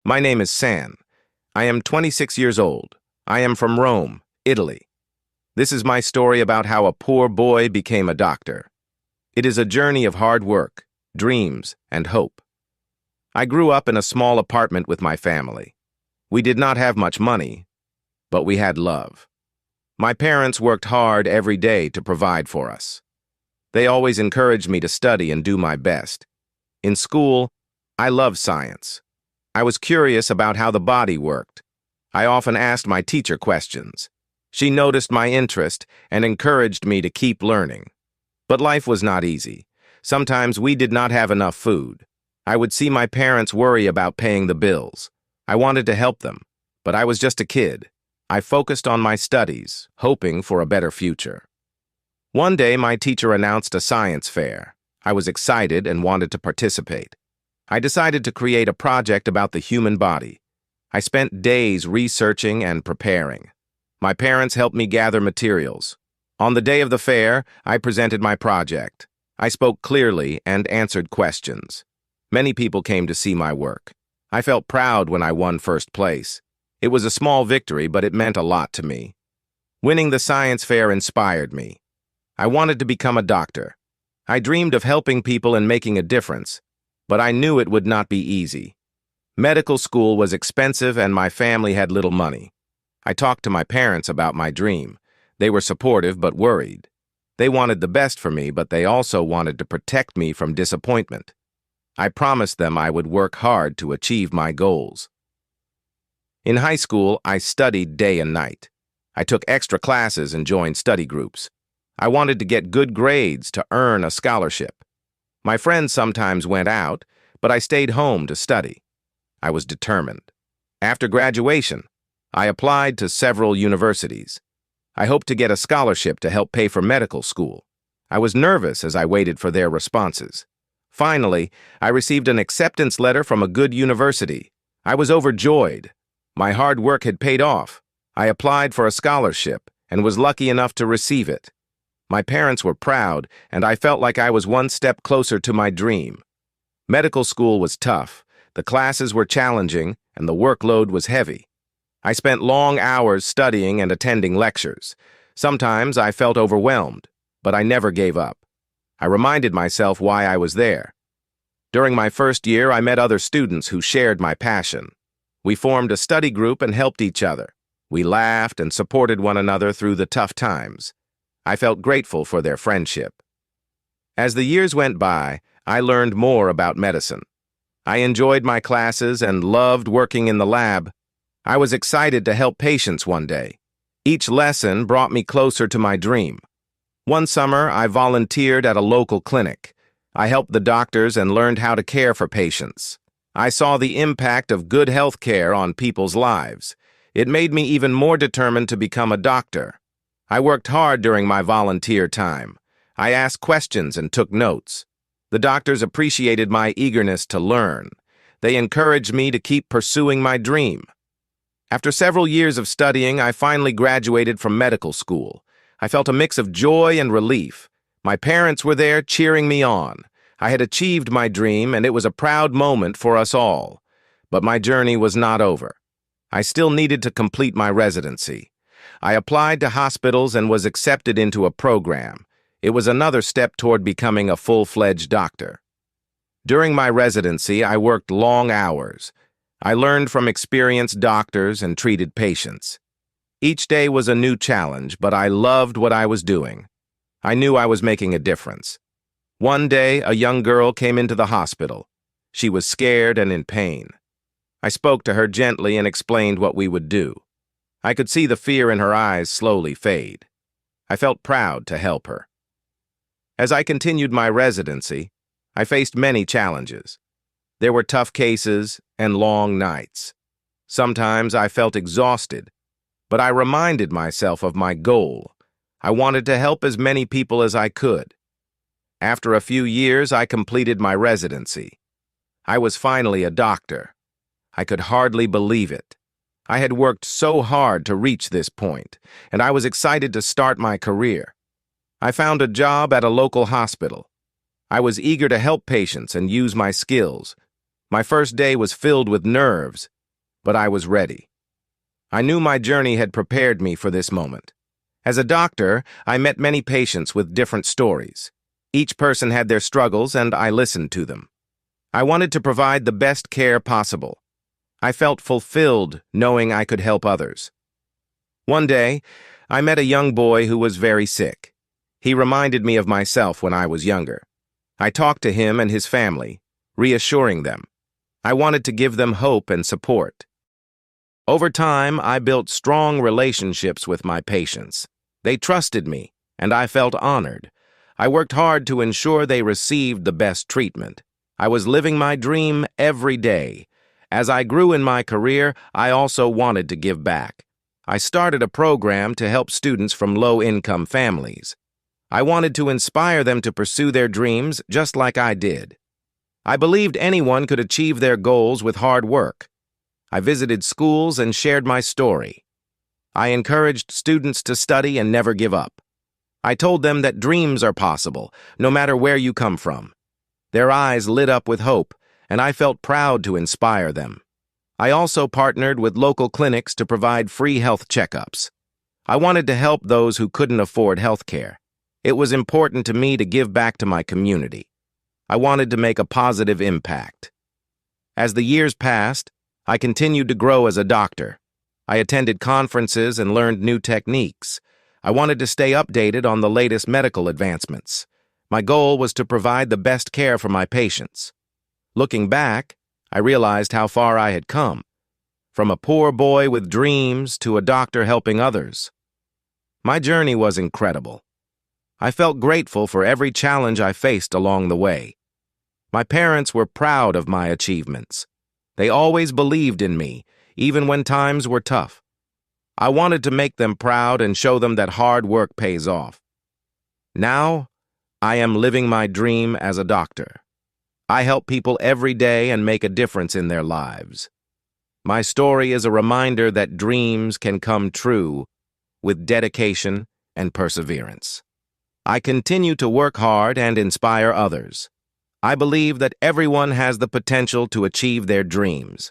My name is San. I am 26 years old. I am from Rome, Italy. This is my story about how a poor boy became a doctor. It is a journey of hard work, dreams, and hope. I grew up in a small apartment with my family. We did not have much money, but we had love. My parents worked hard every day to provide for us. They always encouraged me to study and do my best. In school, I loved science. I was curious about how the body worked. I often asked my teacher questions. She noticed my interest and encouraged me to keep learning. But life was not easy. Sometimes we did not have enough food. I would see my parents worry about paying the bills. I wanted to help them, but I was just a kid. I focused on my studies, hoping for a better future. One day, my teacher announced a science fair. I was excited and wanted to participate. I decided to create a project about the human body. I spent days researching and preparing. My parents helped me gather materials. On the day of the fair, I presented my project. I spoke clearly and answered questions. Many people came to see my work. I felt proud when I won first place. It was a small victory, but it meant a lot to me. Winning the science fair inspired me. I wanted to become a doctor. I dreamed of helping people and making a difference, but I knew it would not be easy. Medical school was expensive and my family had little money. I talked to my parents about my dream. They were supportive but worried. They wanted the best for me, but they also wanted to protect me from disappointment. I promised them I would work hard to achieve my goals. In high school, I studied day and night. I took extra classes and joined study groups. I wanted to get good grades to earn a scholarship. My friends sometimes went out, but I stayed home to study. I was determined. After graduation, I applied to several universities. I hoped to get a scholarship to help pay for medical school. I was nervous as I waited for their responses. Finally, I received an acceptance letter from a good university. I was overjoyed. My hard work had paid off. I applied for a scholarship and was lucky enough to receive it. My parents were proud, and I felt like I was one step closer to my dream. Medical school was tough. The classes were challenging, and the workload was heavy. I spent long hours studying and attending lectures. Sometimes I felt overwhelmed, but I never gave up. I reminded myself why I was there. During my first year, I met other students who shared my passion. We formed a study group and helped each other. We laughed and supported one another through the tough times. I felt grateful for their friendship. As the years went by, I learned more about medicine. I enjoyed my classes and loved working in the lab. I was excited to help patients one day. Each lesson brought me closer to my dream. One summer, I volunteered at a local clinic. I helped the doctors and learned how to care for patients. I saw the impact of good health care on people's lives. It made me even more determined to become a doctor. I worked hard during my volunteer time. I asked questions and took notes. The doctors appreciated my eagerness to learn. They encouraged me to keep pursuing my dream. After several years of studying, I finally graduated from medical school. I felt a mix of joy and relief. My parents were there cheering me on. I had achieved my dream, and it was a proud moment for us all. But my journey was not over. I still needed to complete my residency. I applied to hospitals and was accepted into a program. It was another step toward becoming a full-fledged doctor. During my residency, I worked long hours. I learned from experienced doctors and treated patients. Each day was a new challenge, but I loved what I was doing. I knew I was making a difference. One day, a young girl came into the hospital. She was scared and in pain. I spoke to her gently and explained what we would do. I could see the fear in her eyes slowly fade. I felt proud to help her. As I continued my residency, I faced many challenges. There were tough cases and long nights. Sometimes I felt exhausted, but I reminded myself of my goal. I wanted to help as many people as I could. After a few years, I completed my residency. I was finally a doctor. I could hardly believe it. I had worked so hard to reach this point, and I was excited to start my career. I found a job at a local hospital. I was eager to help patients and use my skills. My first day was filled with nerves, but I was ready. I knew my journey had prepared me for this moment. As a doctor, I met many patients with different stories. Each person had their struggles, and I listened to them. I wanted to provide the best care possible. I felt fulfilled knowing I could help others. One day, I met a young boy who was very sick. He reminded me of myself when I was younger. I talked to him and his family, reassuring them. I wanted to give them hope and support. Over time, I built strong relationships with my patients. They trusted me, and I felt honored. I worked hard to ensure they received the best treatment. I was living my dream every day. As I grew in my career, I also wanted to give back. I started a program to help students from low-income families. I wanted to inspire them to pursue their dreams just like I did. I believed anyone could achieve their goals with hard work. I visited schools and shared my story. I encouraged students to study and never give up. I told them that dreams are possible, no matter where you come from. Their eyes lit up with hope, and I felt proud to inspire them. I also partnered with local clinics to provide free health checkups. I wanted to help those who couldn't afford health care. It was important to me to give back to my community. I wanted to make a positive impact. As the years passed, I continued to grow as a doctor. I attended conferences and learned new techniques. I wanted to stay updated on the latest medical advancements. My goal was to provide the best care for my patients. Looking back, I realized how far I had come, from a poor boy with dreams to a doctor helping others. My journey was incredible. I felt grateful for every challenge I faced along the way. My parents were proud of my achievements. They always believed in me, even when times were tough. I wanted to make them proud and show them that hard work pays off. Now, I am living my dream as a doctor. I help people every day and make a difference in their lives. My story is a reminder that dreams can come true with dedication and perseverance. I continue to work hard and inspire others. I believe that everyone has the potential to achieve their dreams.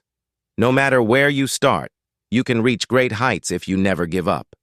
No matter where you start, you can reach great heights if you never give up.